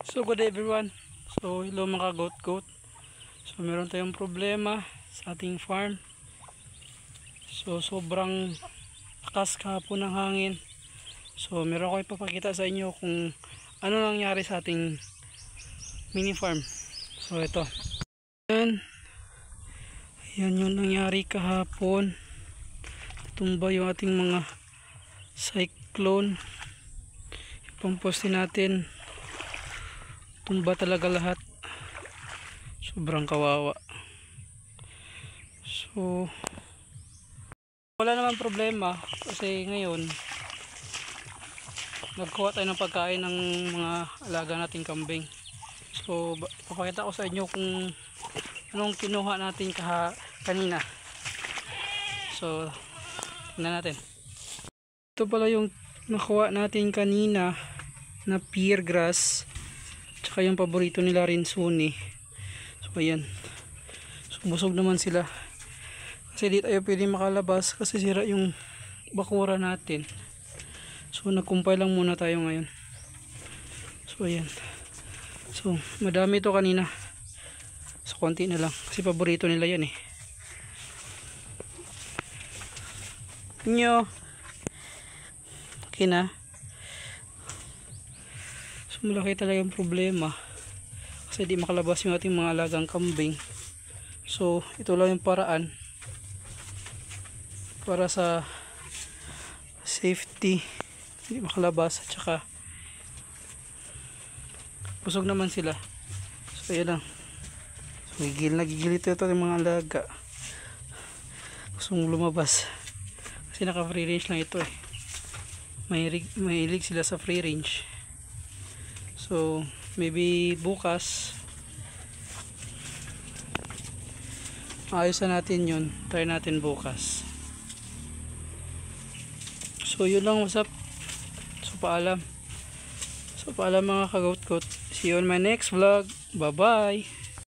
So good day everyone. So hello mga goat. So meron tayong problema sa ating farm. So sobrang lakas kahapon ng hangin. So meron ko ipapakita sa inyo kung ano nangyari sa ating mini farm. So ito. Yan yung nangyari kahapon. Tumba yung ating mga cyclone. Yung pamposte natin. Tumba talaga lahat. Sobrang kawawa. So wala naman problema kasi ngayon nagkuha tayo ng pagkain ng mga alaga nating kambing. So papakita ko sa inyo kung anong kinuha natin kanina. So tingnan natin. Ito pala yung nakuha natin kanina na pear grass. Tsaka yung paborito nila rin suni. So ayan. So busog naman sila. Kasi di tayo pwede makalabas kasi sira yung bakura natin. So nagkumpay lang muna tayo ngayon. So ayan. So madami to kanina. So konti na lang. Kasi paborito nila yan eh. Nyo. Okay na. So malaki talaga yung problema kasi di makalabas yung ating mga alagang kambing. So ito lang yung paraan para sa safety, hindi makalabas at saka busog naman sila. So ayan lang. So gigil ito yung mga alaga, gustong lumabas kasi naka free range lang ito eh. Mahilig sila sa free range. So maybe bukas ayos na natin yun. Try natin bukas. So yun lang, what's up. So paalam mga kagoat. See you on my next vlog. Bye bye.